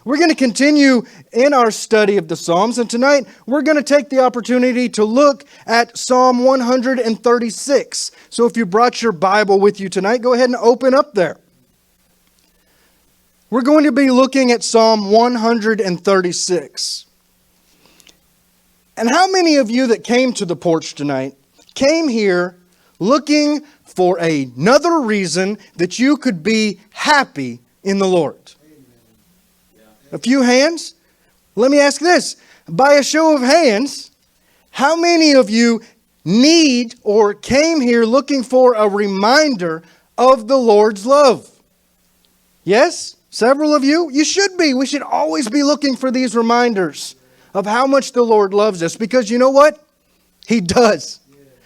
We're going to continue in our study of the Psalms, and tonight we're going to take the opportunity to look at Psalm 136. So if you brought your Bible with you tonight, go ahead and open up there. We're going to be looking at Psalm 136. And how many of you that came to the porch tonight came here looking for another reason that you could be happy in the Lord? A few hands? Let me ask this. By a show of hands, how many of you need or came here looking for a reminder of the Lord's love? Yes? Several of you? You should be. We should always be looking for these reminders of how much the Lord loves us. Because you know what? He does.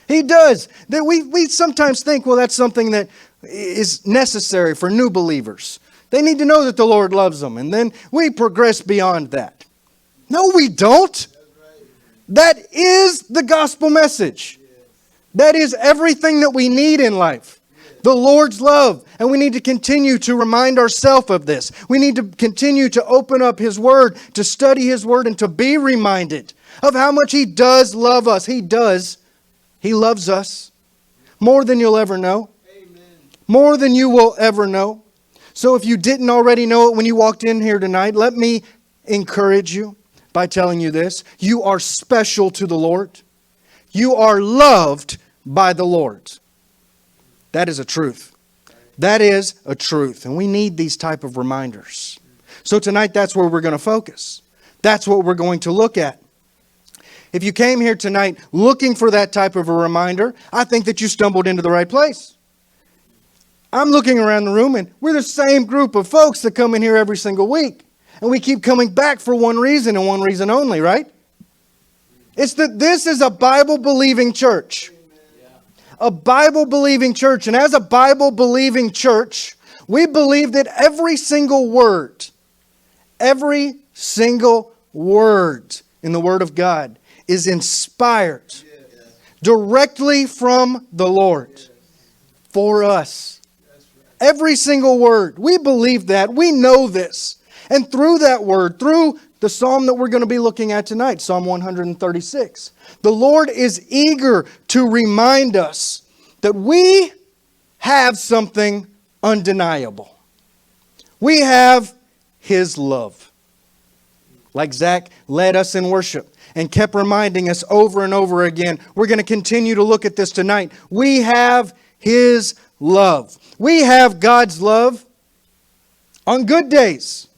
He does. That we sometimes think, well, that's something that is necessary for new believers. They need to know that the Lord loves them. And then we progress beyond that. No, we don't. That is the gospel message. That is everything that we need in life. The Lord's love. And we need to continue to remind ourselves of this. We need to continue to open up His Word, to study His Word, and to be reminded of how much He does love us. He does. He loves us more than you'll ever know. More than you will ever know. So if you didn't already know it when you walked in here tonight, let me encourage you by telling you this. You are special to the Lord. You are loved by the Lord. That is a truth. That is a truth. And we need these type of reminders. So tonight, that's where we're going to focus. That's what we're going to look at. If you came here tonight looking for that type of a reminder, I think that you stumbled into the right place. I'm looking around the room and we're the same group of folks that come in here every single week. And we keep coming back for one reason and one reason only, right? It's that this is a Bible-believing church. A Bible-believing church. And as a Bible-believing church, we believe that every single word in the Word of God is inspired directly from the Lord for us. Every single word. We believe that. We know this. And through that word, through the psalm that we're going to be looking at tonight, Psalm 136, the Lord is eager to remind us that we have something undeniable. We have His love. Like Zach led us in worship and kept reminding us over and over again. We're going to continue to look at this tonight. We have His love. We have God's love on good days.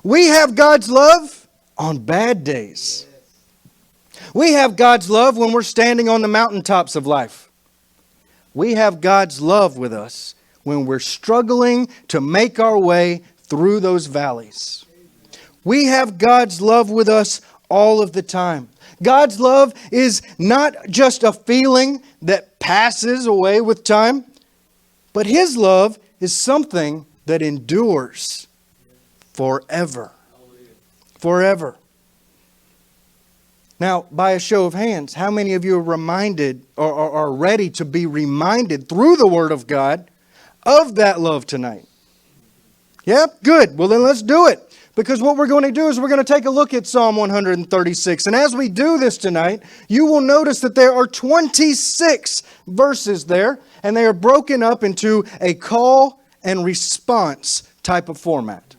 We have God's love on bad days. We have God's love when we're standing on the mountaintops of life. We have God's love with us when we're struggling to make our way through those valleys. We have God's love with us all of the time. God's love is not just a feeling that passes away with time, but His love is something that endures forever. Forever. Now, by a show of hands, how many of you are reminded or are ready to be reminded through the Word of God of that love tonight? Yep, good. Well, then let's do it. Because what we're going to do is we're going to take a look at Psalm 136. And as we do this tonight, you will notice that there are 26 verses there. And they are broken up into a call and response type of format.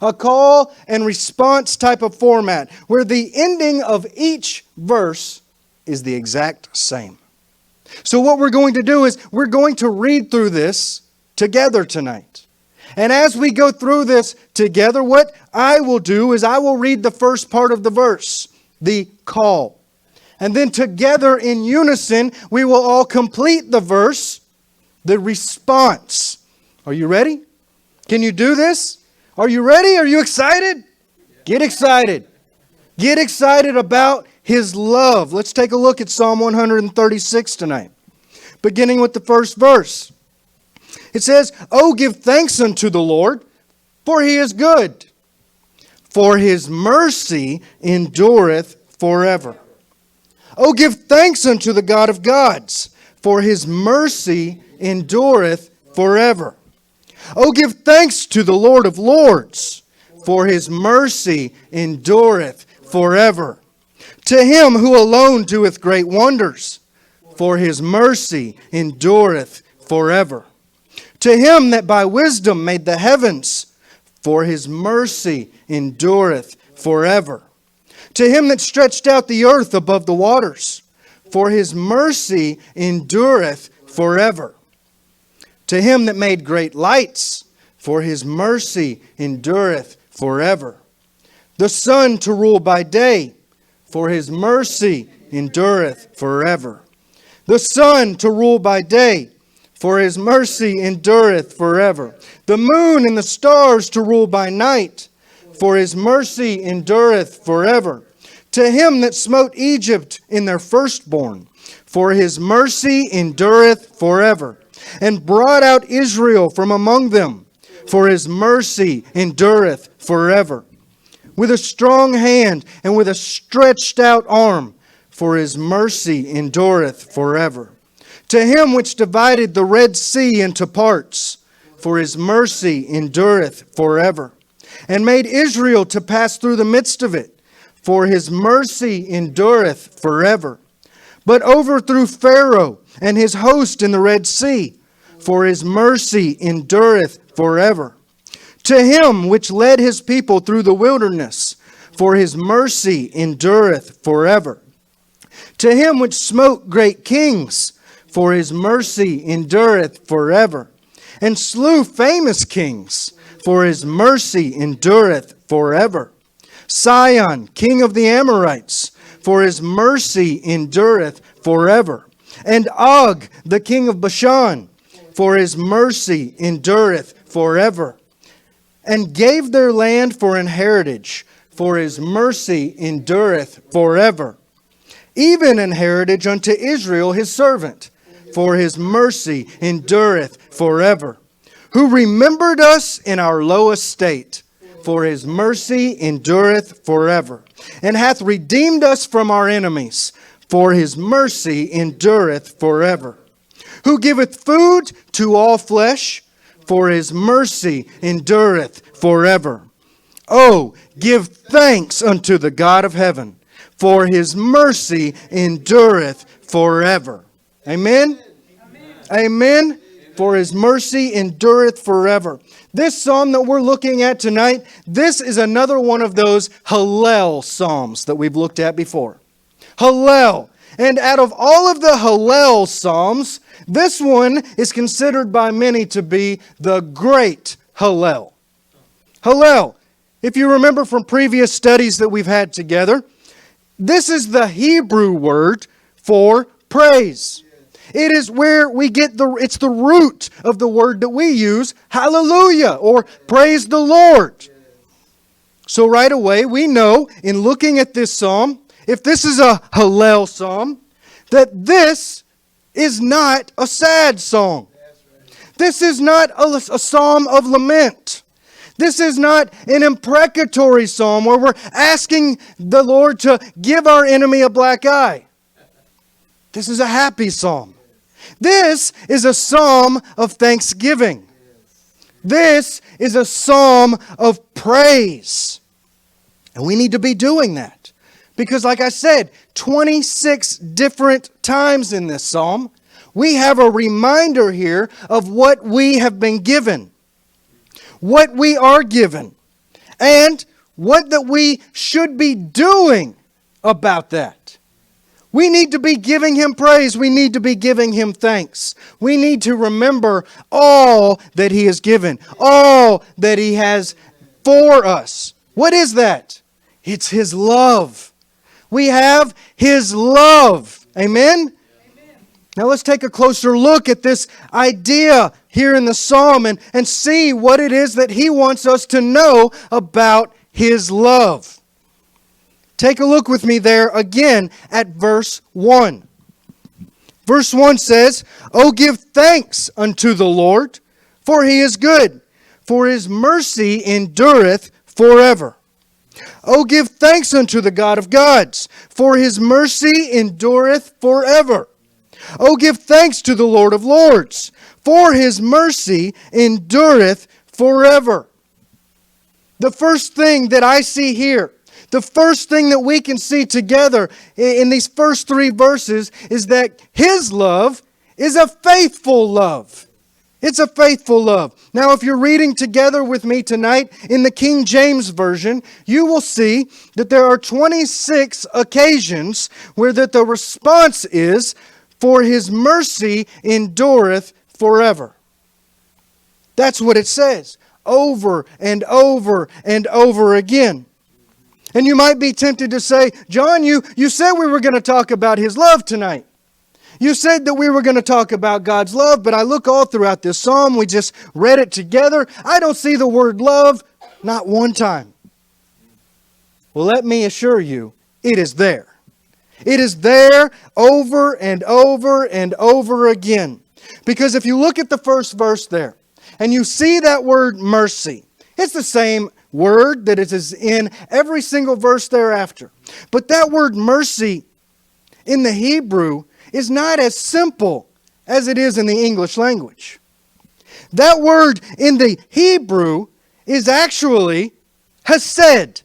A call and response type of format. Where the ending of each verse is the exact same. So what we're going to do is we're going to read through this together tonight. And as we go through this together, what I will do is I will read the first part of the verse, the call. And then together in unison, we will all complete the verse, the response. Are you ready? Can you do this? Are you ready? Are you excited? Get excited. Get excited about His love. Let's take a look at Psalm 136 tonight. Beginning with the first verse. It says, "Oh, give thanks unto the Lord, for He is good. For His mercy endureth forever. Oh, give thanks unto the God of gods, for His mercy endureth forever. O give thanks to the Lord of lords, for his mercy endureth forever. To him who alone doeth great wonders, for his mercy endureth forever. To him that by wisdom made the heavens, for his mercy endureth forever. To him that stretched out the earth above the waters, for his mercy endureth forever. To him that made great lights, for his mercy endureth forever. The sun to rule by day, for his mercy endureth forever. The sun to rule by day, for his mercy endureth forever. The moon and the stars to rule by night, for his mercy endureth forever. To him that smote Egypt in their firstborn, for his mercy endureth forever. And brought out Israel from among them, for his mercy endureth forever. With a strong hand and with a stretched out arm, for his mercy endureth forever. To him which divided the Red Sea into parts, for his mercy endureth forever. And made Israel to pass through the midst of it, for his mercy endureth forever. But overthrew Pharaoh and his host in the Red Sea, for his mercy endureth forever. To him which led his people through the wilderness, for his mercy endureth forever. To him which smote great kings, for his mercy endureth forever. And slew famous kings, for his mercy endureth forever. Sihon, king of the Amorites, for his mercy endureth forever. And Og, the king of Bashan, for his mercy endureth forever. And gave their land for an heritage, for his mercy endureth forever. Even an heritage unto Israel his servant, for his mercy endureth forever. Who remembered us in our low estate, for his mercy endureth forever. And hath redeemed us from our enemies, for his mercy endureth forever. Who giveth food to all flesh, for his mercy endureth forever. Oh, give thanks unto the God of heaven, for his mercy endureth forever. Amen? Amen. For his mercy endureth forever. This psalm that we're looking at tonight, this is another one of those Hallel psalms that we've looked at before. Hallel. And out of all of the Hallel psalms, this one is considered by many to be the great Hallel. Hallel. If you remember from previous studies that we've had together, this is the Hebrew word for praise. It is where we get it's the root of the word that we use, hallelujah, or praise the Lord. So right away, we know in looking at this psalm, if this is a Hallel psalm, that this is not a sad song. This is not a psalm of lament. This is not an imprecatory psalm where we're asking the Lord to give our enemy a black eye. This is a happy psalm. This is a psalm of thanksgiving. This is a psalm of praise. And we need to be doing that. Because like I said, 26 different times in this psalm, we have a reminder here of what we have been given. What we are given. And what that we should be doing about that. We need to be giving him praise. We need to be giving him thanks. We need to remember all that he has given. All that he has for us. What is that? It's his love. We have his love. Amen? Now let's take a closer look at this idea here in the psalm and see what it is that he wants us to know about his love. Take a look with me there again at verse 1. Verse 1 says, "O give thanks unto the Lord, for he is good, for his mercy endureth forever. O give thanks unto the God of gods, for his mercy endureth forever. Oh, give thanks to the Lord of lords, for His mercy endureth forever. The first thing that I see here, the first thing that we can see together in these first 3 verses is that His love is a faithful love. It's a faithful love. Now, if you're reading together with me tonight in the King James Version, you will see that there are 26 occasions where that the response is, for His mercy endureth forever. That's what it says, over and over and over again. And you might be tempted to say, John, you said we were going to talk about His love tonight. You said that we were going to talk about God's love, but I look all throughout this psalm. We just read it together. I don't see the word love not one time. Well, let me assure you, it is there. It is there over and over and over again. Because if you look at the first verse there, and you see that word mercy, it's the same word that it is in every single verse thereafter. But that word mercy in the Hebrew is not as simple as it is in the English language. That word in the Hebrew is actually hesed.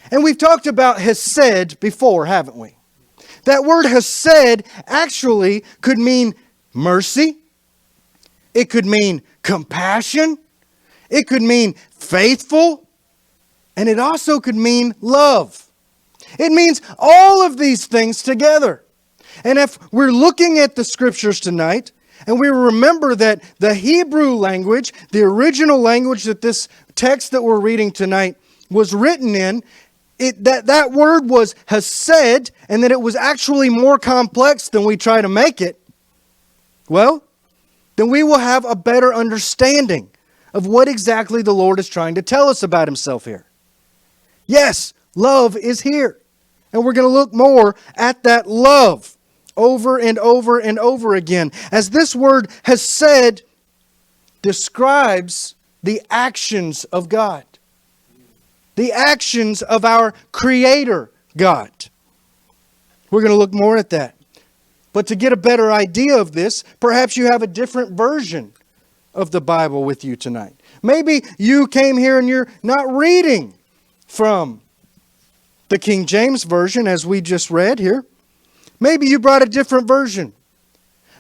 And we've talked about hesed before, haven't we? That word hesed actually could mean mercy. It could mean compassion. It could mean faithful. And it also could mean love. It means all of these things together. And if we're looking at the Scriptures tonight, and we remember that the Hebrew language, the original language that this text that we're reading tonight was written in, that word was hesed, and that it was actually more complex than we try to make it, well, then we will have a better understanding of what exactly the Lord is trying to tell us about Himself here. Yes, love is here. And we're going to look more at that love over and over and over again. As this word hesed describes the actions of God. The actions of our Creator God. We're going to look more at that. But to get a better idea of this, perhaps you have a different version of the Bible with you tonight. Maybe you came here and you're not reading from the King James Version as we just read here. Maybe you brought a different version.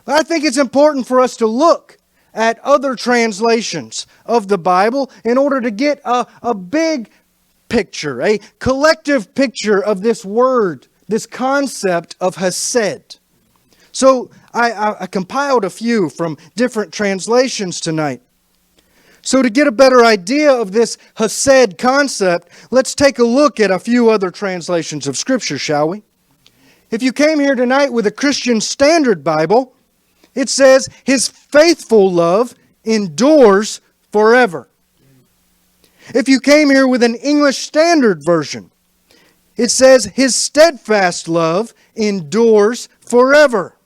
But I think it's important for us to look at other translations of the Bible in order to get a big picture, a collective picture of this word, this concept of hesed. So I compiled a few from different translations tonight. So to get a better idea of this hesed concept, let's take a look at a few other translations of Scripture, shall we? If you came here tonight with a Christian Standard Bible, it says, His faithful love endures forever. If you came here with an English Standard Version, it says, His steadfast love endures forever.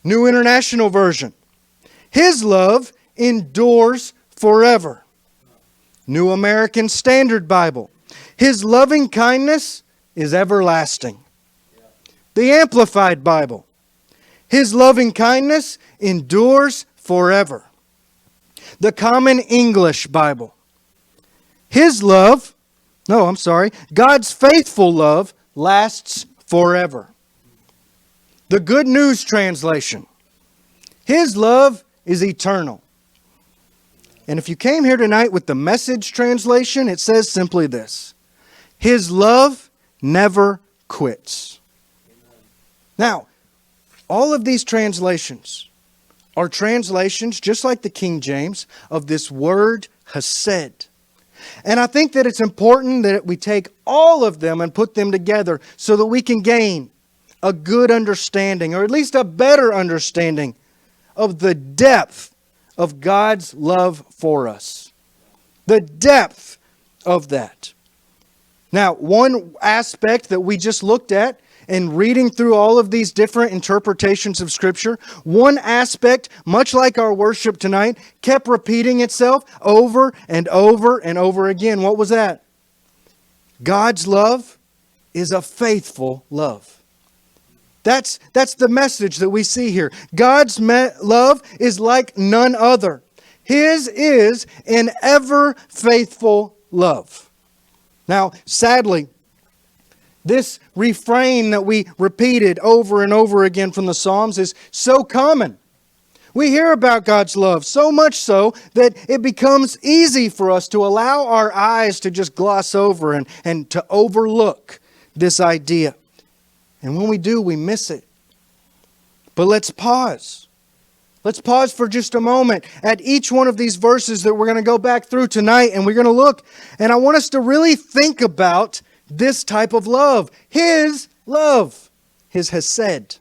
New International Version, His love endures forever. New American Standard Bible, His loving kindness is everlasting. The Amplified Bible, His loving kindness endures forever. The Common English Bible, God's faithful love lasts forever. The Good News Translation, His love is eternal. And if you came here tonight with the Message translation, it says simply this: His love never quits. Now, all of these translations are translations, just like the King James, of this word hesed. And I think that it's important that we take all of them and put them together so that we can gain a good understanding, or at least a better understanding, of the depth of God's love for us. The depth of that. Now, one aspect that we just looked at in reading through all of these different interpretations of Scripture, one aspect, much like our worship tonight, kept repeating itself over and over and over again. What was that? God's love is a faithful love. That's the message that we see here. God's love is like none other. His is an ever faithful love. Now, sadly, this refrain that we repeated over and over again from the Psalms is so common. We hear about God's love, so much so that it becomes easy for us to allow our eyes to just gloss over and to overlook this idea. And when we do, we miss it. But let's pause. Let's pause for just a moment at each one of these verses that we're going to go back through tonight, and we're going to look. And I want us to really think about this type of love. His love. His hesed.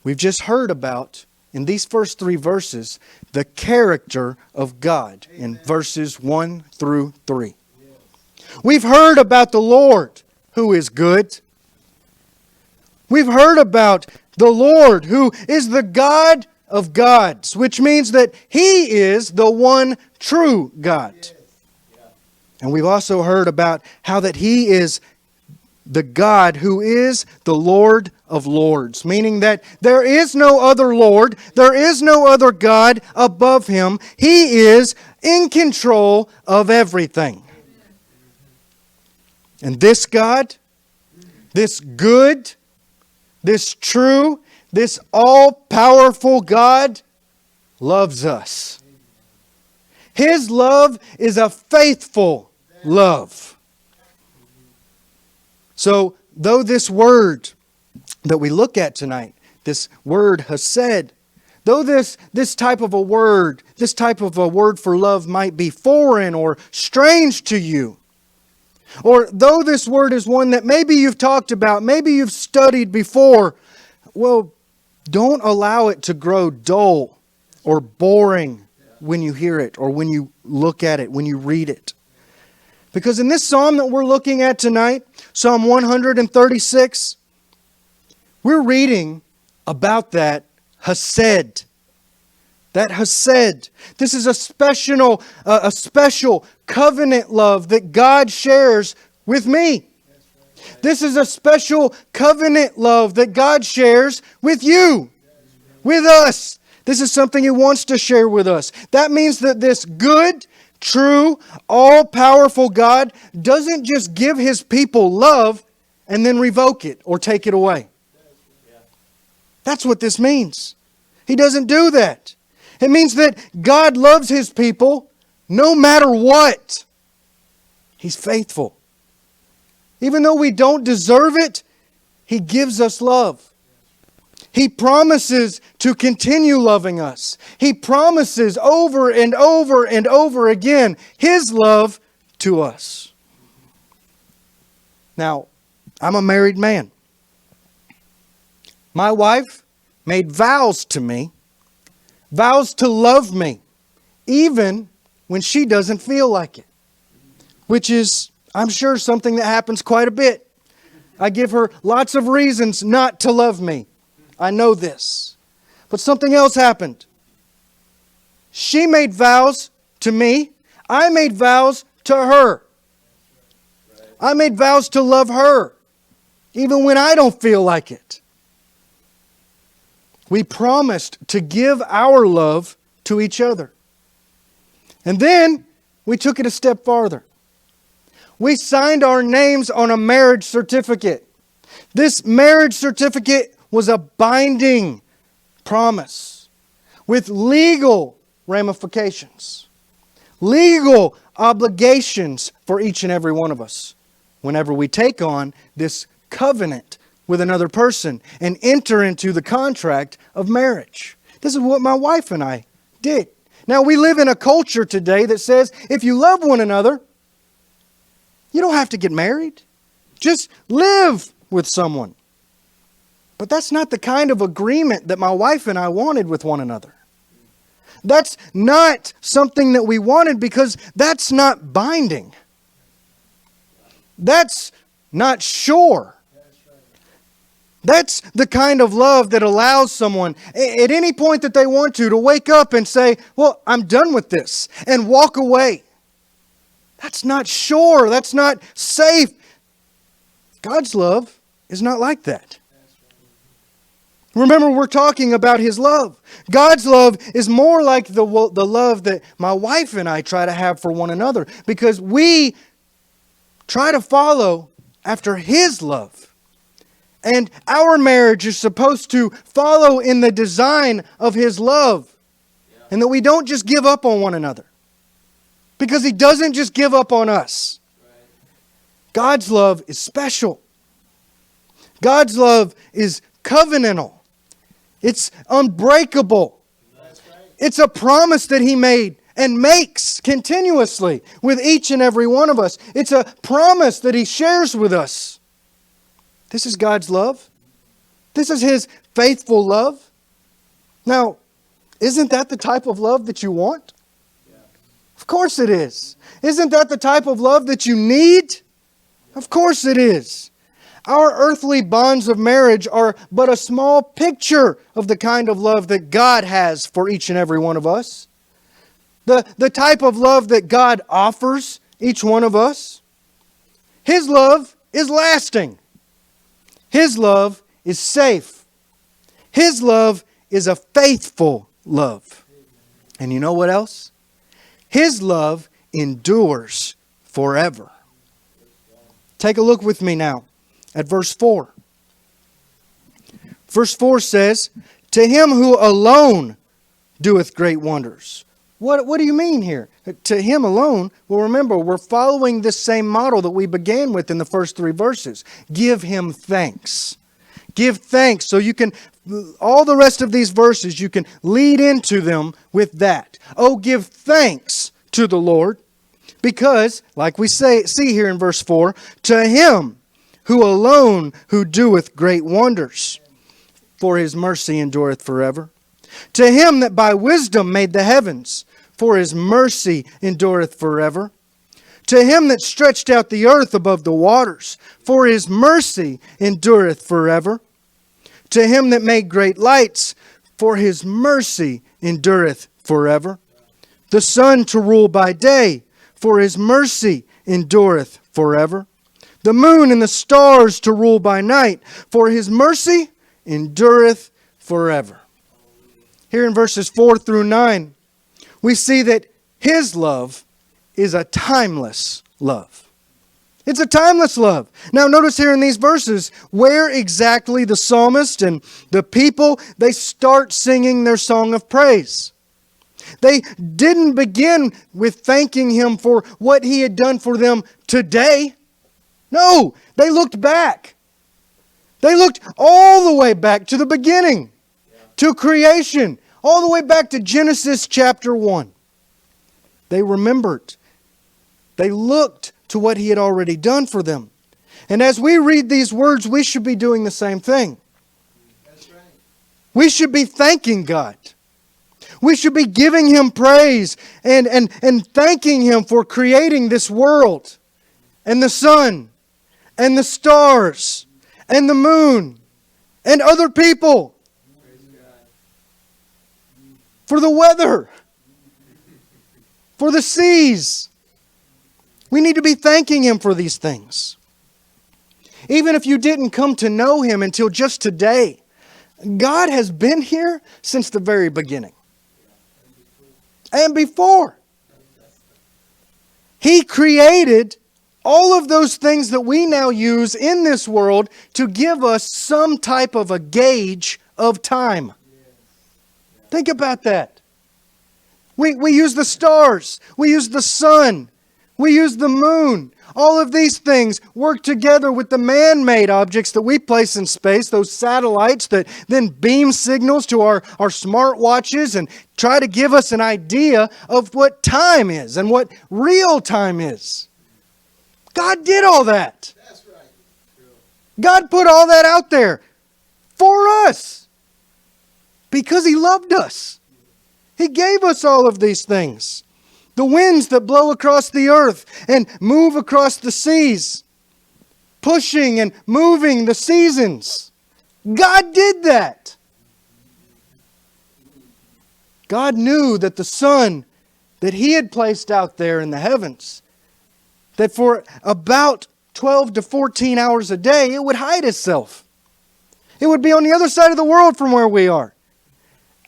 We've just heard about, in these first 3 verses, the character of God in verses 1 through 3. We've heard about the Lord who is good. We've heard about the Lord who is the God of gods, which means that He is the one true God. And we've also heard about how that He is the God who is the Lord of lords, meaning that there is no other Lord, there is no other God above Him. He is in control of everything. And this God, this good, this true, this all-powerful God loves us. His love is a faithful love. So, though this word that we look at tonight, this word hesed, though this type of a word for love might be foreign or strange to you, or though this word is one that maybe you've talked about, maybe you've studied before, well, don't allow it to grow dull or boring when you hear it or when you look at it, when you read it. Because in this psalm that we're looking at tonight, Psalm 136, we're reading about that hesed. That hesed. This is a special covenant love that God shares with me. This is a special covenant love that God shares with you, with us. This is something He wants to share with us. That means that this good, true, all-powerful God doesn't just give His people love and then revoke it or take it away. That's what this means. He doesn't do that. It means that God loves His people no matter what. He's faithful. Even though we don't deserve it, He gives us love. He promises to continue loving us. He promises over and over and over again His love to us. Now, I'm a married man. My wife made vows to me, vows to love me, even when she doesn't feel like it, which is, I'm sure, something that happens quite a bit. I give her lots of reasons not to love me. I know this. But something else happened. She made vows to me. I made vows to her. I made vows to love her, even when I don't feel like it. We promised to give our love to each other. And then we took it a step farther. We signed our names on a marriage certificate. This marriage certificate was a binding promise with legal ramifications, legal obligations for each and every one of us whenever we take on this covenant with another person and enter into the contract of marriage. This is what my wife and I did. Now, we live in a culture today that says if you love one another, you don't have to get married. Just live with someone. But that's not the kind of agreement that my wife and I wanted with one another. That's not something that we wanted because that's not binding. That's not sure. That's the kind of love that allows someone at any point that they want to wake up and say, well, I'm done with this, and walk away. That's not sure. That's not safe. God's love is not like that. Remember, we're talking about His love. God's love is more like the love that my wife and I try to have for one another, because we try to follow after His love. And our marriage is supposed to follow in the design of His love. And that we don't just give up on one another. Because He doesn't just give up on us. God's love is special. God's love is covenantal. It's unbreakable. It's a promise that He made and makes continuously with each and every one of us. It's a promise that He shares with us. This is God's love. This is His faithful love. Now, isn't that the type of love that you want? Of course it is. Isn't that the type of love that you need? Of course it is. Our earthly bonds of marriage are but a small picture of the kind of love that God has for each and every one of us. The type of love that God offers each one of us. His love is lasting. His love is safe. His love is a faithful love. And you know what else? His love endures forever. Take a look with me now at verse 4. Verse 4 says, "To Him who alone doeth great wonders." What do you mean here? To Him alone? Well, remember, we're following this same model that we began with in the first 3 verses. Give Him thanks. Give thanks. So you can, all the rest of these verses, you can lead into them with that. Oh, give thanks to the Lord. Because, like we see here in verse 4, to Him who alone who doeth great wonders, for His mercy endureth forever. To Him that by wisdom made the heavens, for His mercy endureth forever. To Him that stretched out the earth above the waters, for His mercy endureth forever. To Him that made great lights, for His mercy endureth forever. The sun to rule by day, for His mercy endureth forever. The moon and the stars to rule by night, for His mercy endureth forever. Here in verses 4 through 9, we see that His love is a timeless love. It's a timeless love. Now notice here in these verses where exactly the psalmist and the people, they start singing their song of praise. They didn't begin with thanking Him for what He had done for them today. No, they looked back. They looked all the way back to the beginning, to creation, all the way back to Genesis chapter 1. They remembered. They looked to what He had already done for them. And as we read these words, we should be doing the same thing. That's right. We should be thanking God. We should be giving Him praise and thanking Him for creating this world and the sun and the stars and the moon and other people. For the weather, for the seas. We need to be thanking Him for these things. Even if you didn't come to know Him until just today, God has been here since the very beginning. And before. He created all of those things that we now use in this world to give us some type of a gauge of time. Think about that. We use the stars. We use the sun. We use the moon. All of these things work together with the man-made objects that we place in space, those satellites that then beam signals to our smartwatches and try to give us an idea of what time is and what real time is. God did all that. That's right. God put all that out there for us because He loved us. He gave us all of these things. The winds that blow across the earth and move across the seas, pushing and moving the seasons. God did that. God knew that the sun that He had placed out there in the heavens, that for about 12 to 14 hours a day, it would hide itself. It would be on the other side of the world from where we are.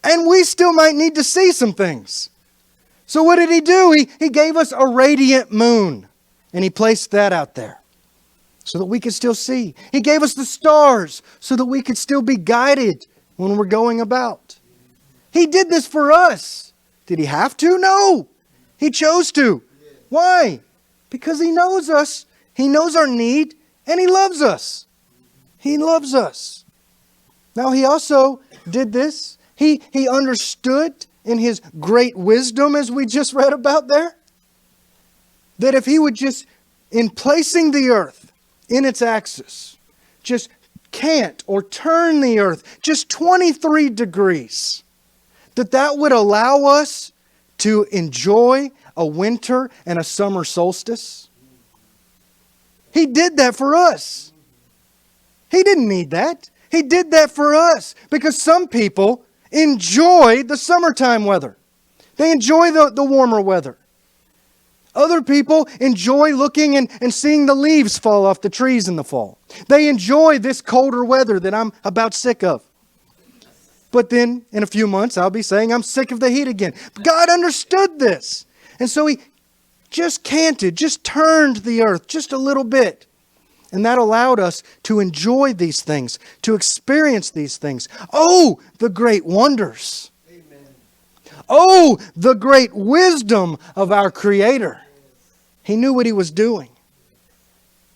And we still might need to see some things. So what did He do? He gave us a radiant moon. And He placed that out there so that we could still see. He gave us the stars so that we could still be guided when we're going about. He did this for us. Did He have to? No. He chose to. Why? Because He knows us. He knows our need. And He loves us. He loves us. Now He also did this. He understood in His great wisdom, as we just read about there, that if He would just, in placing the earth in its axis, just cant or turn the earth just 23 degrees, that would allow us to enjoy a winter and a summer solstice. He did that for us. He didn't need that. He did that for us because some people enjoy the summertime weather. They enjoy the warmer weather. Other people enjoy looking and seeing the leaves fall off the trees in the fall. They enjoy this colder weather that I'm about sick of. But then in a few months I'll be saying I'm sick of the heat again. God understood this. And so He just canted, just turned the earth just a little bit. And that allowed us to enjoy these things, to experience these things. Oh, the great wonders. Amen. Oh, the great wisdom of our Creator. He knew what He was doing.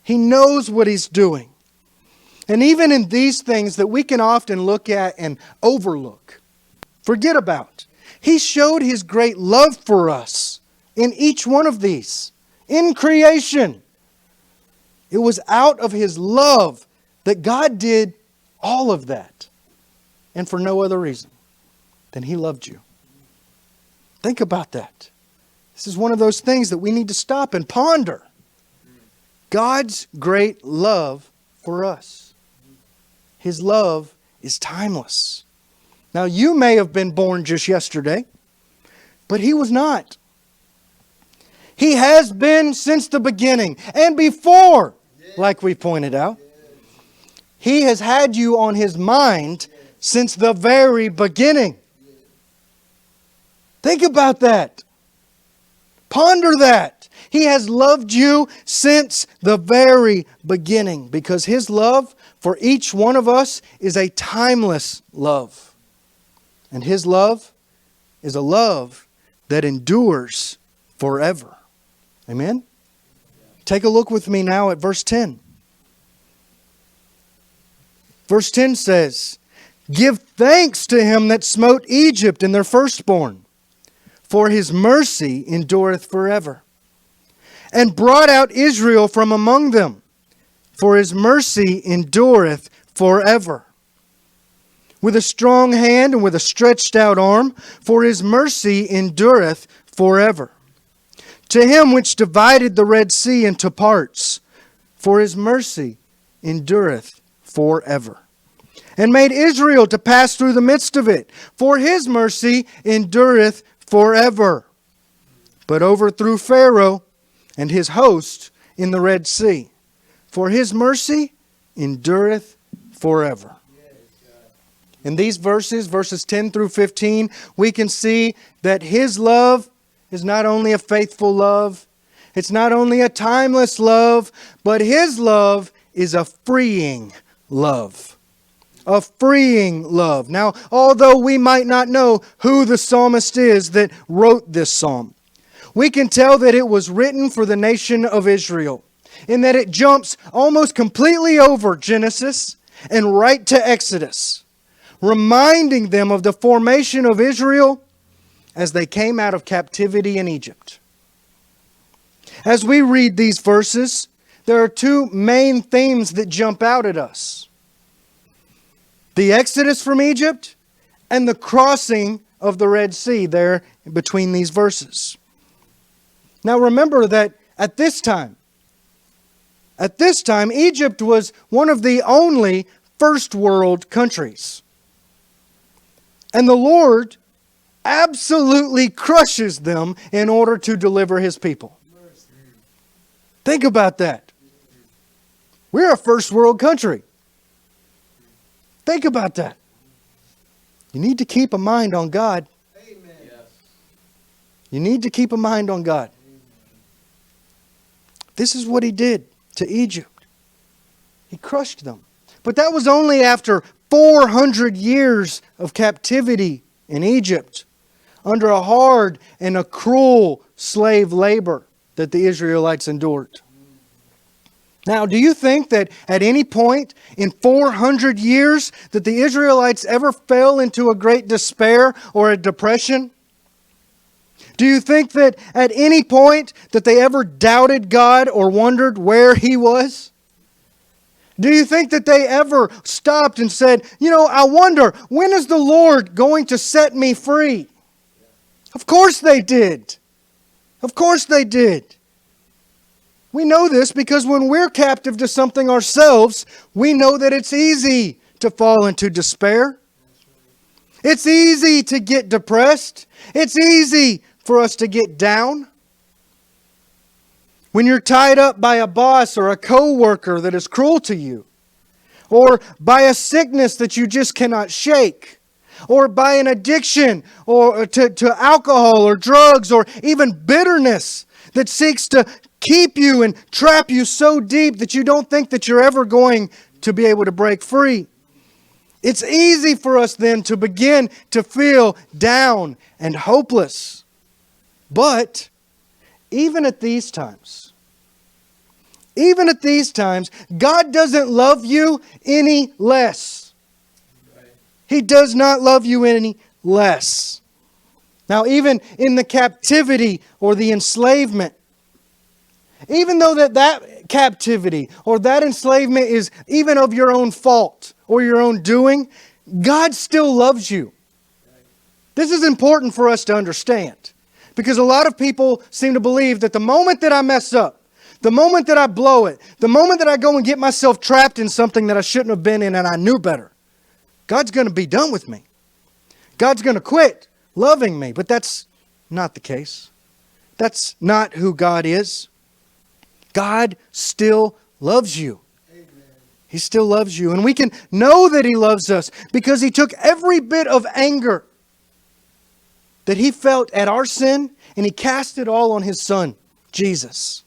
He knows what He's doing. And even in these things that we can often look at and overlook, forget about, He showed His great love for us in each one of these, in creation. It was out of His love that God did all of that. And for no other reason than He loved you. Think about that. This is one of those things that we need to stop and ponder. God's great love for us. His love is timeless. Now you may have been born just yesterday, but He was not. He has been since the beginning and before. Like we pointed out, He has had you on His mind since the very beginning. Think about that. Ponder that. He has loved you since the very beginning because His love for each one of us is a timeless love. And His love is a love that endures forever. Amen? Take a look with me now at verse 10. Verse 10 says, "Give thanks to Him that smote Egypt in their firstborn, for His mercy endureth forever. And brought out Israel from among them, for His mercy endureth forever. With a strong hand and with a stretched out arm, for His mercy endureth forever. To Him which divided the Red Sea into parts, for His mercy endureth forever. And made Israel to pass through the midst of it, for His mercy endureth forever. But overthrew Pharaoh and his host in the Red Sea, for His mercy endureth forever." In these verses 10 through 15, we can see that His love is not only a faithful love, it's not only a timeless love, but His love is a freeing love. A freeing love. Now, although we might not know who the psalmist is that wrote this psalm, we can tell that it was written for the nation of Israel, in that it jumps almost completely over Genesis and right to Exodus, reminding them of the formation of Israel as they came out of captivity in Egypt. As we read these verses, there are two main themes that jump out at us: the Exodus from Egypt and the crossing of the Red Sea there between these verses. Now remember that at this time, Egypt was one of the only first world countries. And the Lord absolutely crushes them in order to deliver His people. Think about that. We're a first world country. Think about that. You need to keep a mind on God. Amen. Yes. You need to keep a mind on God. Amen. This is what He did to Egypt. He crushed them. But that was only after 400 years of captivity in Egypt, under a hard and a cruel slave labor that the Israelites endured. Now, do you think that at any point in 400 years that the Israelites ever fell into a great despair or a depression? Do you think that at any point that they ever doubted God or wondered where He was? Do you think that they ever stopped and said, I wonder, when is the Lord going to set me free? Of course they did. Of course they did. We know this because when we're captive to something ourselves, we know that it's easy to fall into despair. It's easy to get depressed. It's easy for us to get down. When you're tied up by a boss or a co-worker that is cruel to you, or by a sickness that you just cannot shake, or by an addiction or to alcohol or drugs, or even bitterness that seeks to keep you and trap you so deep that you don't think that you're ever going to be able to break free. It's easy for us then to begin to feel down and hopeless. But even at these times, God doesn't love you any less. He does not love you any less. Now, even in the captivity or the enslavement, even though that captivity or that enslavement is even of your own fault or your own doing, God still loves you. This is important for us to understand, because a lot of people seem to believe that the moment that I mess up, the moment that I blow it, the moment that I go and get myself trapped in something that I shouldn't have been in and I knew better, God's going to be done with me. God's going to quit loving me. But that's not the case. That's not who God is. God still loves you. Amen. He still loves you. And we can know that He loves us because He took every bit of anger that He felt at our sin and He cast it all on His Son, Jesus.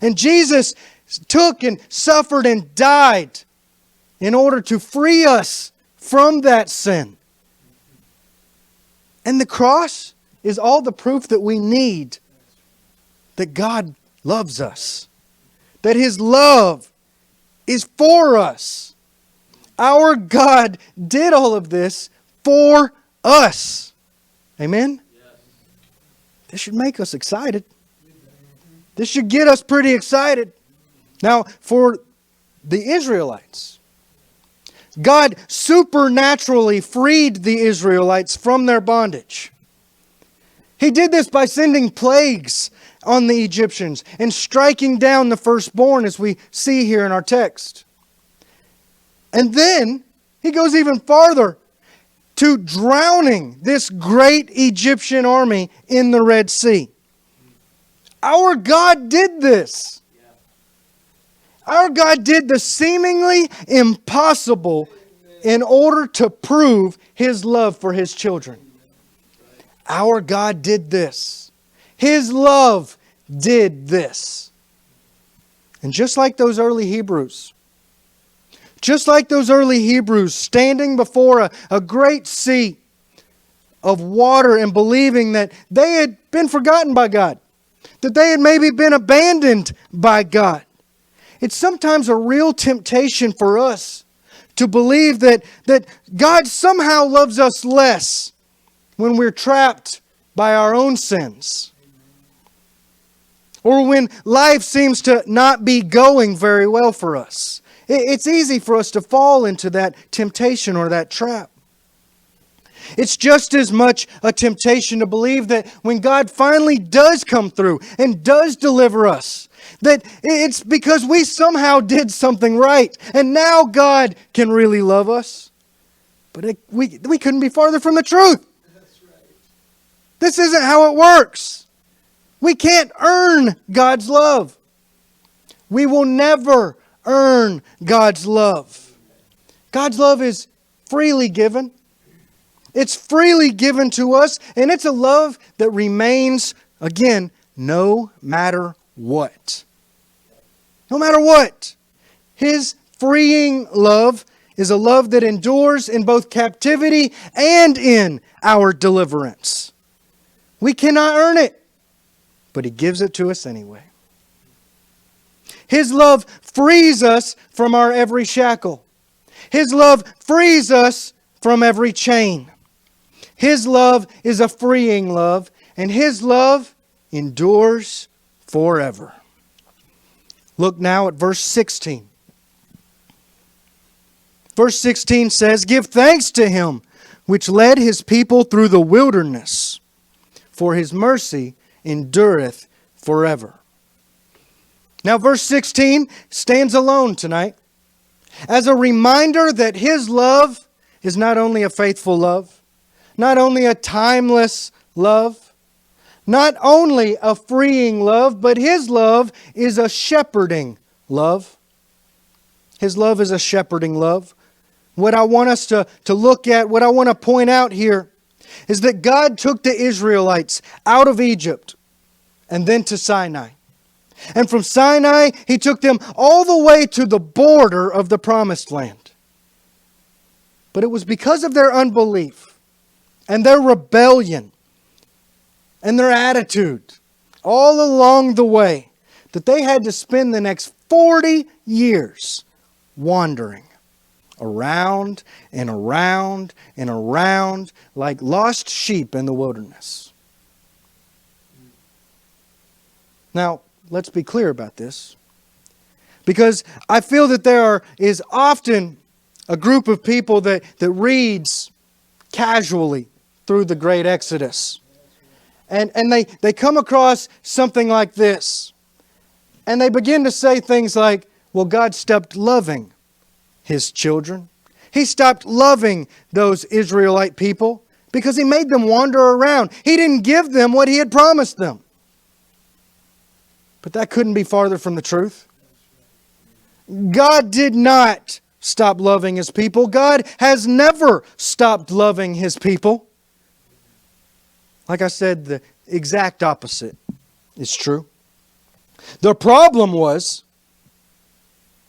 And Jesus took and suffered and died in order to free us from that sin. And the cross is all the proof that we need that God loves us, that His love is for us. Our God did all of this for us. Amen? Yes. This should make us excited. This should get us pretty excited. Now, for the Israelites, God supernaturally freed the Israelites from their bondage. He did this by sending plagues on the Egyptians and striking down the firstborn, as we see here in our text. And then He goes even farther to drowning this great Egyptian army in the Red Sea. Our God did this. Our God did the seemingly impossible in order to prove His love for His children. Our God did this. His love did this. And just like those early Hebrews, standing before a great sea of water and believing that they had been forgotten by God, that they had maybe been abandoned by God. It's sometimes a real temptation for us to believe that God somehow loves us less when we're trapped by our own sins, or when life seems to not be going very well for us. It's easy for us to fall into that temptation or that trap. It's just as much a temptation to believe that when God finally does come through and does deliver us, that it's because we somehow did something right and now God can really love us. But we couldn't be farther from the truth. That's right. This isn't how it works. We can't earn God's love. We will never earn God's love. God's love is freely given. It's freely given to us, and it's a love that remains, again, no matter what. No matter what. His freeing love is a love that endures in both captivity and in our deliverance. We cannot earn it, but He gives it to us anyway. His love frees us from our every shackle. His love frees us from every chain. His love is a freeing love, and His love endures forever. Look now at verse 16. Verse 16 says, "Give thanks to Him which led His people through the wilderness, for His mercy endureth forever." Now verse 16 stands alone tonight as a reminder that His love is not only a faithful love, not only a timeless love, not only a freeing love, but His love is a shepherding love. His love is a shepherding love. What I want us to look at, what I want to point out here, is that God took the Israelites out of Egypt and then to Sinai. And from Sinai, He took them all the way to the border of the Promised Land. But it was because of their unbelief and their rebellion and their attitude all along the way that they had to spend the next 40 years wandering around and around and around like lost sheep in the wilderness. Now, let's be clear about this, because I feel that there is often a group of people that reads casually through the great Exodus. And they come across something like this. And they begin to say things like, well, God stopped loving His children. He stopped loving those Israelite people because He made them wander around. He didn't give them what He had promised them. But that couldn't be farther from the truth. God did not stop loving His people. God has never stopped loving His people. Like I said, the exact opposite is true. The problem was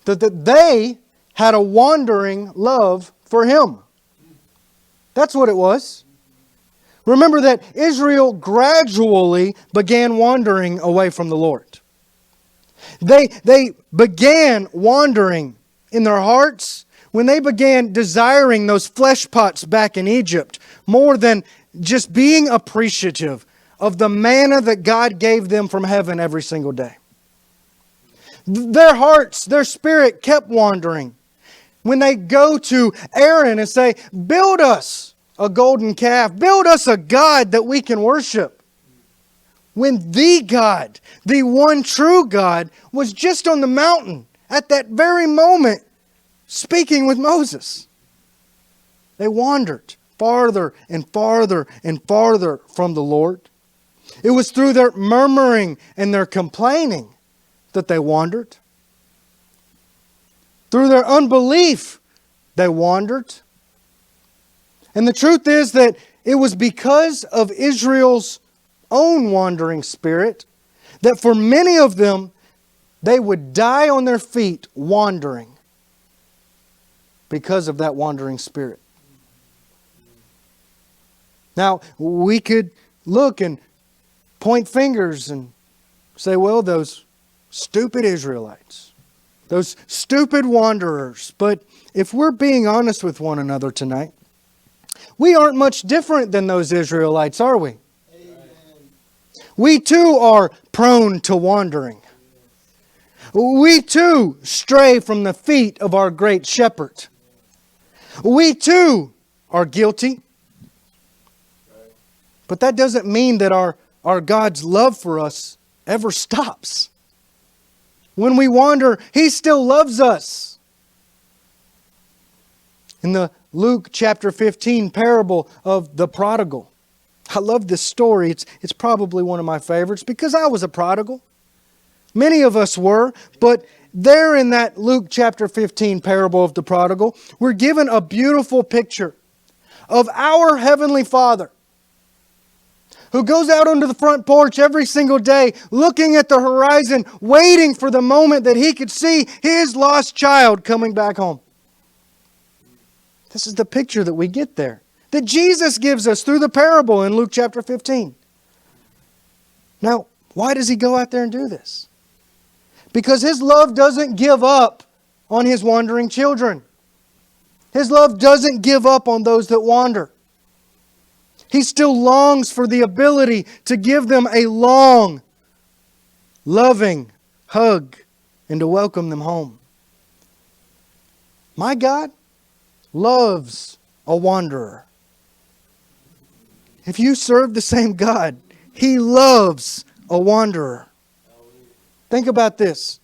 that they had a wandering love for Him. That's what it was. Remember that Israel gradually began wandering away from the Lord. They began wandering in their hearts when they began desiring those flesh pots back in Egypt more than just being appreciative of the manna that God gave them from heaven every single day. Their hearts, their spirit kept wandering when they go to Aaron and say, build us a golden calf, build us a God that we can worship. When the God, the one true God, was just on the mountain at that very moment speaking with Moses. They wandered farther and farther and farther from the Lord. It was through their murmuring and their complaining that they wandered. Through their unbelief, they wandered. And the truth is that it was because of Israel's own wandering spirit that for many of them, they would die on their feet wandering because of that wandering spirit. Now, we could look and point fingers and say, well, those stupid Israelites, those stupid wanderers. But if we're being honest with one another tonight, we aren't much different than those Israelites, are we? Amen. We too are prone to wandering. We too stray from the feet of our great shepherd. We too are guilty. But that doesn't mean that our God's love for us ever stops. When we wander, He still loves us. In the Luke chapter 15 parable of the prodigal, I love this story. It's probably one of my favorites because I was a prodigal. Many of us were, but There in that Luke chapter 15 parable of the prodigal, we're given a beautiful picture of our Heavenly Father who goes out onto the front porch every single day, looking at the horizon, waiting for the moment that He could see His lost child coming back home. This is the picture that we get there, that Jesus gives us through the parable in Luke chapter 15. Now, why does He go out there and do this? Because His love doesn't give up on His wandering children. His love doesn't give up on those that wander. He still longs for the ability to give them a long, loving hug and to welcome them home. My God loves a wanderer. If you serve the same God, He loves a wanderer. Think about this.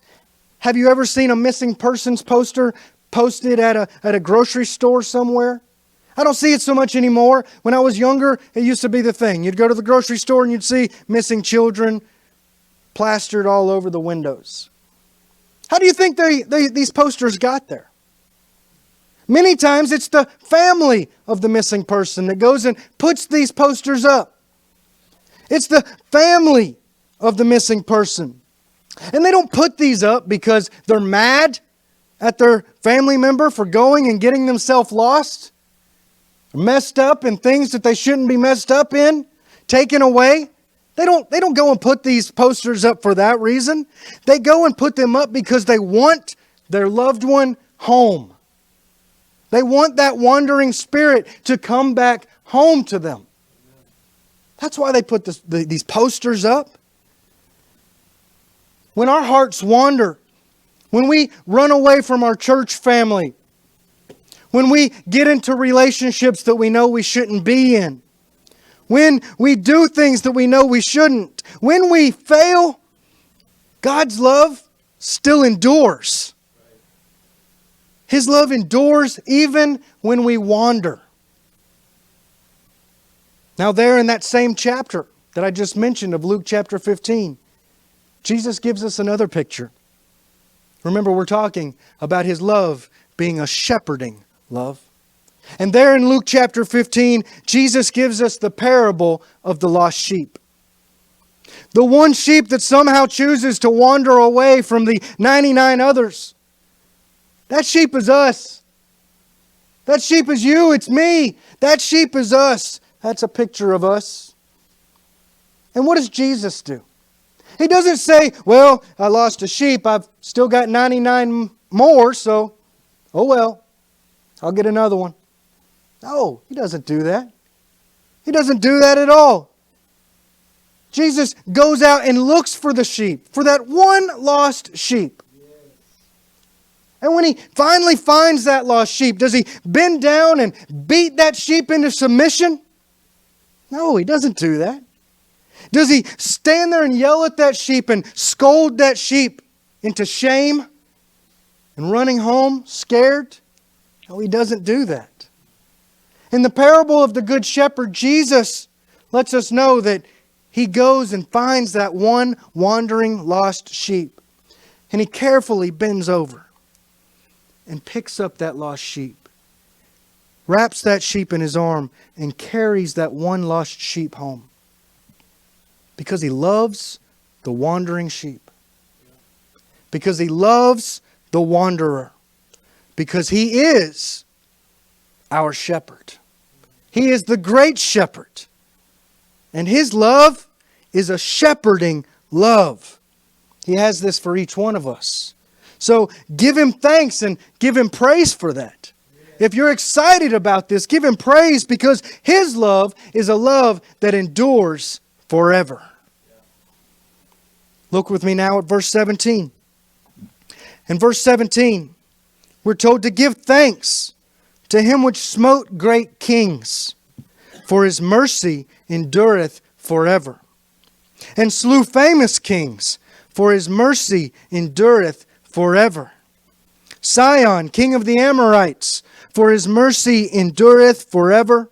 Have you ever seen a missing persons poster posted at a grocery store somewhere? I don't see it so much anymore. When I was younger, it used to be the thing. You'd go to the grocery store and you'd see missing children plastered all over the windows. How do you think these posters got there? Many times it's the family of the missing person that goes and puts these posters up. It's the family of the missing person. And they don't put these up because they're mad at their family member for going and getting themselves lost, messed up in things that they shouldn't be messed up in, taken away. They don't go and put these posters up for that reason. They go and put them up because they want their loved one home. They want that wandering spirit to come back home to them. That's why they put these posters up. When our hearts wander, when we run away from our church family, when we get into relationships that we know we shouldn't be in, when we do things that we know we shouldn't, when we fail, God's love still endures. His love endures even when we wander. Now there in that same chapter that I just mentioned of Luke chapter 15, Jesus gives us another picture. Remember, we're talking about His love being a shepherding love. And there in Luke chapter 15, Jesus gives us the parable of the lost sheep. The one sheep that somehow chooses to wander away from the 99 others. That sheep is us. That sheep is you, it's me. That sheep is us. That's a picture of us. And what does Jesus do? He doesn't say, well, I lost a sheep. I've still got 99 more, so, oh well, I'll get another one. No, He doesn't do that. He doesn't do that at all. Jesus goes out and looks for the sheep, for that one lost sheep. And when He finally finds that lost sheep, does He bend down and beat that sheep into submission? No, He doesn't do that. Does He stand there and yell at that sheep and scold that sheep into shame and running home scared? No, He doesn't do that. In the parable of the Good Shepherd, Jesus lets us know that He goes and finds that one wandering lost sheep. And He carefully bends over and picks up that lost sheep, wraps that sheep in His arm, and carries that one lost sheep home. Because He loves the wandering sheep. Because He loves the wanderer. Because He is our shepherd. He is the great shepherd. And His love is a shepherding love. He has this for each one of us. So give Him thanks and give Him praise for that. If you're excited about this, give Him praise because His love is a love that endures forever. Look with me now at verse 17. In verse 17, we're told to give thanks to Him which smote great kings, for His mercy endureth forever. And slew famous kings, for His mercy endureth forever. Sihon, king of the Amorites, for His mercy endureth forever.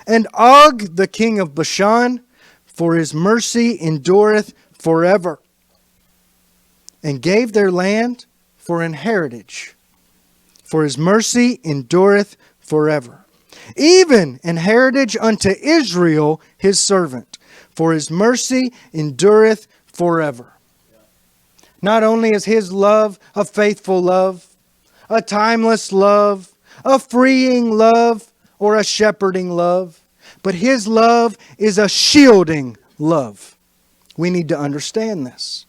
And Og, the king of Bashan, for His mercy endureth forever. and gave their land for an heritage. For his mercy endureth forever. Even an heritage unto Israel his servant. For his mercy endureth forever. Not only is his love a faithful love, a timeless love, a freeing love, or a shepherding love, but his love is a shielding love. We need to understand this.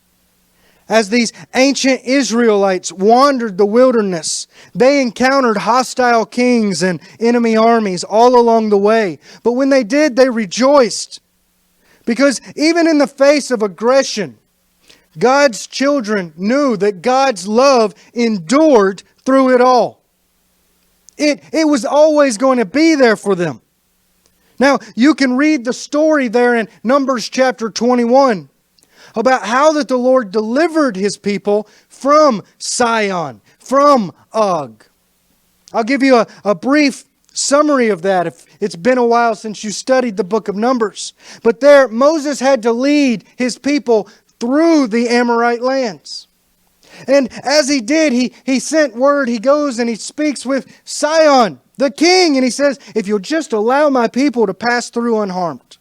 As these ancient Israelites wandered the wilderness, they encountered hostile kings and enemy armies all along the way. But when they did, they rejoiced. Because even in the face of aggression, God's children knew that God's love endured through it all. It was always going to be there for them. Now, you can read the story there in Numbers chapter 21 about how that the Lord delivered his people from Sihon, from Og. I'll give you a brief summary of that if it's been a while since you studied the book of Numbers. But there, Moses had to lead his people through the Amorite lands. And as he did, he sent word. He goes and he speaks with Sihon, the king, and he says, if you'll just allow my people to pass through unharmed,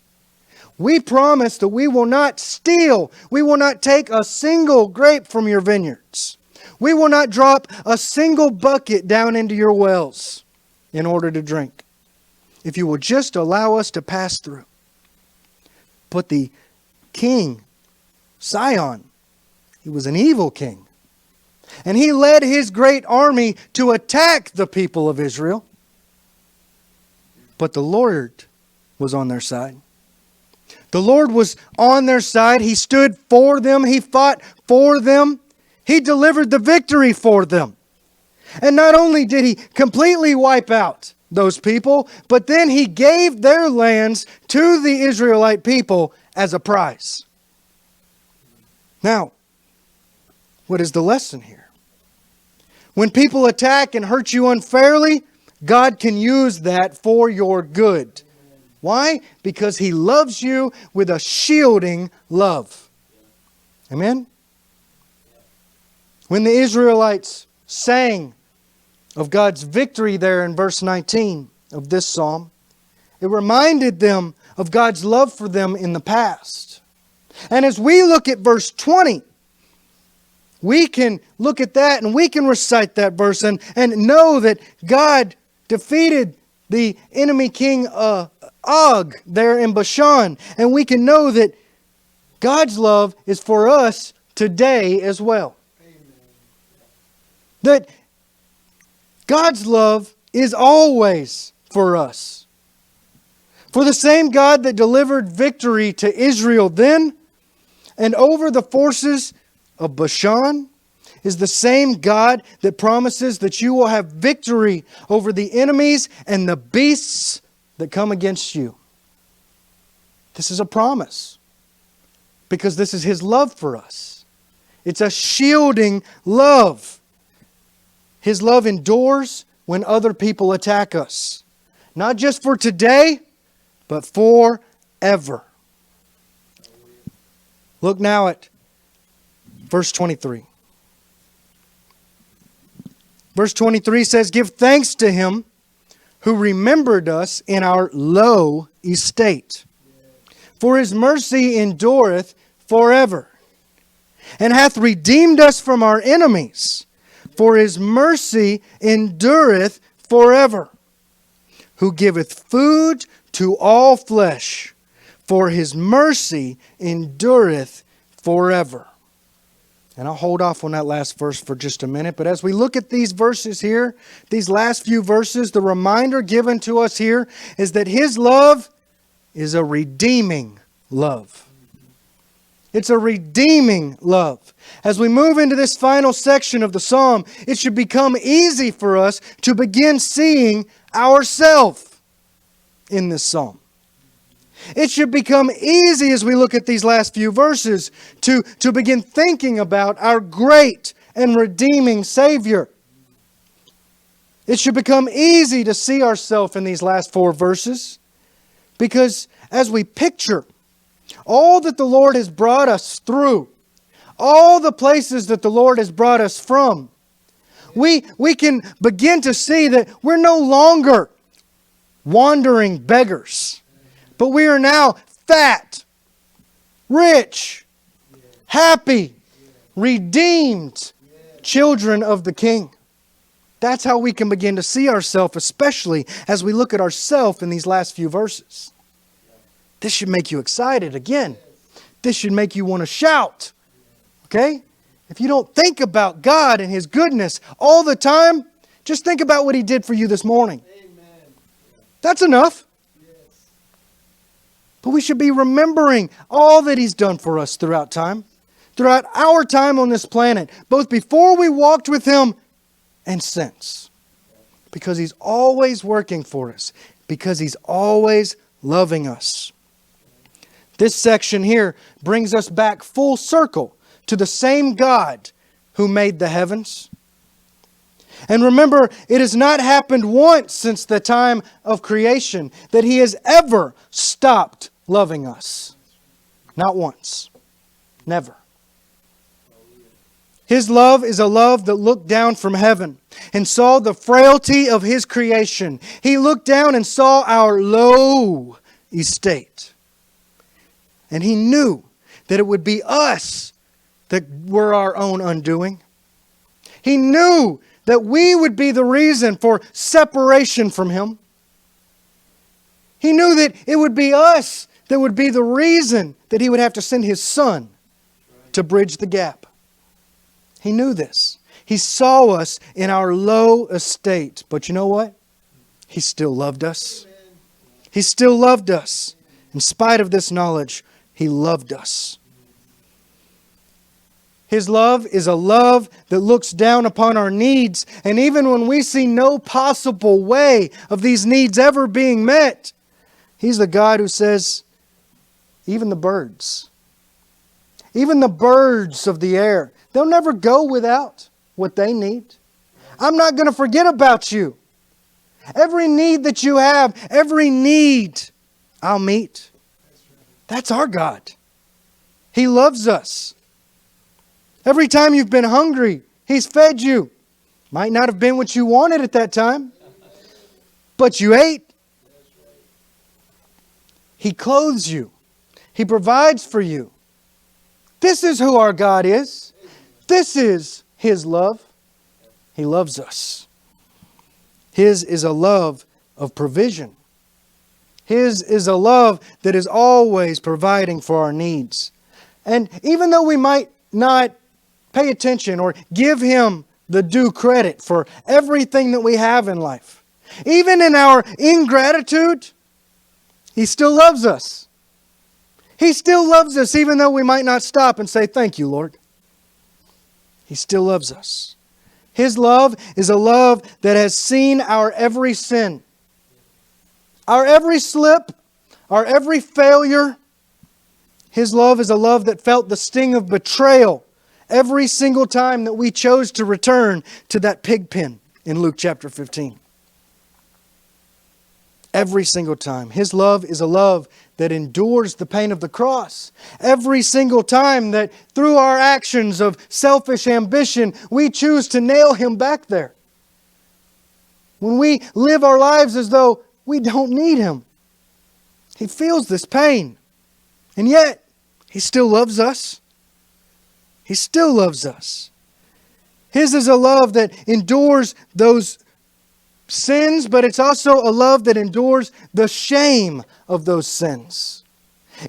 we promise that we will not steal. We will not take a single grape from your vineyards. We will not drop a single bucket down into your wells in order to drink, if you will just allow us to pass through. But the king, Sihon, he was an evil king. And he led his great army to attack the people of Israel. But the Lord was on their side. The Lord was on their side. He stood for them. He fought for them. He delivered the victory for them. And not only did he completely wipe out those people, but then he gave their lands to the Israelite people as a prize. Now, what is the lesson here? When people attack and hurt you unfairly, God can use that for your good. Why? Because he loves you with a shielding love. Amen? When the Israelites sang of God's victory there in verse 19 of this psalm, it reminded them of God's love for them in the past. And as we look at verse 20, we can look at that and we can recite that verse and know that God defeated the enemy king Og there in Bashan. And we can know that God's love is for us today as well. Amen. That God's love is always for us. For the same God that delivered victory to Israel then and over the forces of Bashan is the same God that promises that you will have victory over the enemies and the beasts that come against you. This is a promise because this is his love for us. It's a shielding love. His love endures when other people attack us. Not just for today, but forever. Look now at verse 23. Verse 23 says, give thanks to him who remembered us in our low estate. For his mercy endureth forever, and hath redeemed us from our enemies. For his mercy endureth forever, who giveth food to all flesh. For his mercy endureth forever. And I'll hold off on that last verse for just a minute. But as we look at these verses here, these last few verses, the reminder given to us here is that his love is a redeeming love. It's a redeeming love. As we move into this final section of the psalm, it should become easy for us to begin seeing ourselves in this psalm. It should become easy as we look at these last few verses to begin thinking about our great and redeeming Savior. It should become easy to see ourselves in these last 4 verses because as we picture all that the Lord has brought us through, all the places that the Lord has brought us from, we can begin to see that we're no longer wandering beggars, but we are now fat, rich, happy, redeemed children of the King. That's how we can begin to see ourselves, especially as we look at ourselves in these last few verses. This should make you excited again. This should make you want to shout. Okay? If you don't think about God and His goodness all the time, just think about what He did for you this morning. That's enough. But we should be remembering all that He's done for us throughout time. Throughout our time on this planet. Both before we walked with Him and since. Because He's always working for us. Because He's always loving us. This section here brings us back full circle to the same God who made the heavens. And remember, it has not happened once since the time of creation that He has ever stopped loving us. Not once. Never. His love is a love that looked down from heaven and saw the frailty of His creation. He looked down and saw our low estate. And He knew that it would be us that were our own undoing. He knew that we would be the reason for separation from Him. He knew that it would be us that would be the reason that He would have to send His Son to bridge the gap. He knew this. He saw us in our low estate. But you know what? He still loved us. He still loved us. In spite of this knowledge, He loved us. His love is a love that looks down upon our needs. And even when we see no possible way of these needs ever being met, He's the God who says, even the birds of the air, they'll never go without what they need. I'm not going to forget about you. Every need that you have, every need, I'll meet. That's our God. He loves us. Every time you've been hungry, He's fed you. Might not have been what you wanted at that time, but you ate. He clothes you. He provides for you. This is who our God is. This is His love. He loves us. His is a love of provision. His is a love that is always providing for our needs. And even though we might not pay attention or give Him the due credit for everything that we have in life, even in our ingratitude, He still loves us. He still loves us even though we might not stop and say, thank you, Lord. He still loves us. His love is a love that has seen our every sin. Our every slip, our every failure. His love is a love that felt the sting of betrayal every single time that we chose to return to that pig pen in Luke chapter 15. Every single time. His love is a love that endures the pain of the cross. Every single time that through our actions of selfish ambition, we choose to nail Him back there. When we live our lives as though we don't need Him, He feels this pain. And yet, He still loves us. He still loves us. His is a love that endures those sins, but it's also a love that endures the shame of those sins.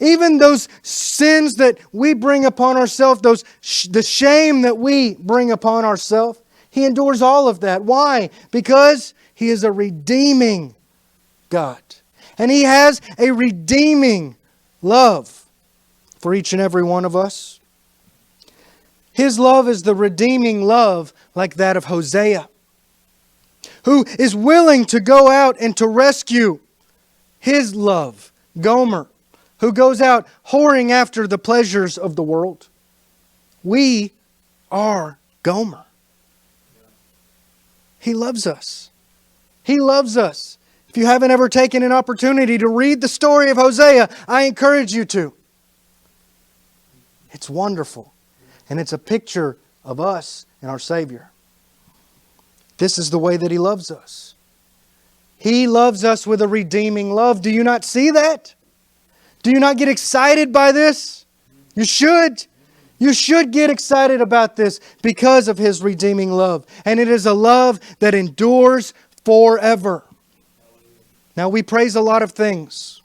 Even those sins that we bring upon ourselves, the shame that we bring upon ourselves, He endures all of that. Why? Because He is a redeeming God. And He has a redeeming love for each and every one of us. His love is the redeeming love like that of Hosea, who is willing to go out and to rescue his love, Gomer, who goes out whoring after the pleasures of the world. We are Gomer. He loves us. He loves us. If you haven't ever taken an opportunity to read the story of Hosea, I encourage you to. It's wonderful. And it's a picture of us and our Savior. This is the way that He loves us. He loves us with a redeeming love. Do you not see that? Do you not get excited by this? You should. You should get excited about this because of His redeeming love. And it is a love that endures forever. Now, we praise a lot of things.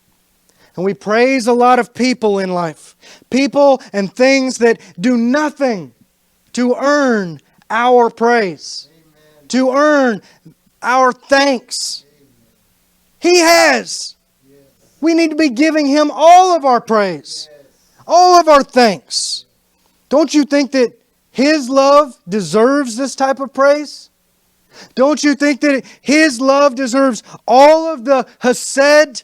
And we praise a lot of people in life. People and things that do nothing to earn our praise. Amen. To earn our thanks. Amen. He has. Yes. We need to be giving Him all of our praise. Yes. All of our thanks. Don't you think that His love deserves this type of praise? Don't you think that His love deserves all of the hesed?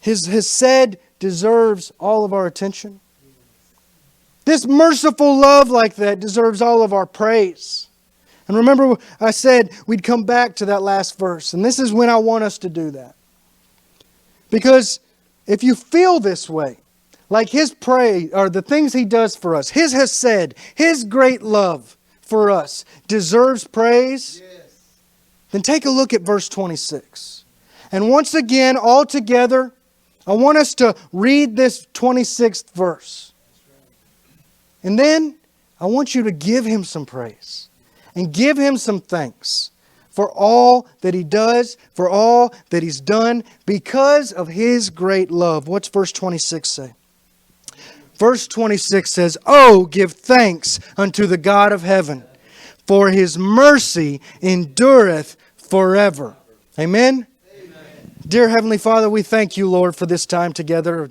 His hesed deserves all of our attention. This merciful love like that deserves all of our praise. And remember, I said we'd come back to that last verse. And this is when I want us to do that. Because if you feel this way, like His praise, or the things He does for us, His hesed, His great love for us deserves praise, yes, then take a look at verse 26. And once again, all together, I want us to read this 26th verse. And then I want you to give Him some praise and give Him some thanks for all that He does, for all that He's done because of His great love. What's verse 26 say? Verse 26 says, "Oh, give thanks unto the God of heaven, for His mercy endureth forever." Amen? Dear Heavenly Father, we thank You, Lord, for this time together.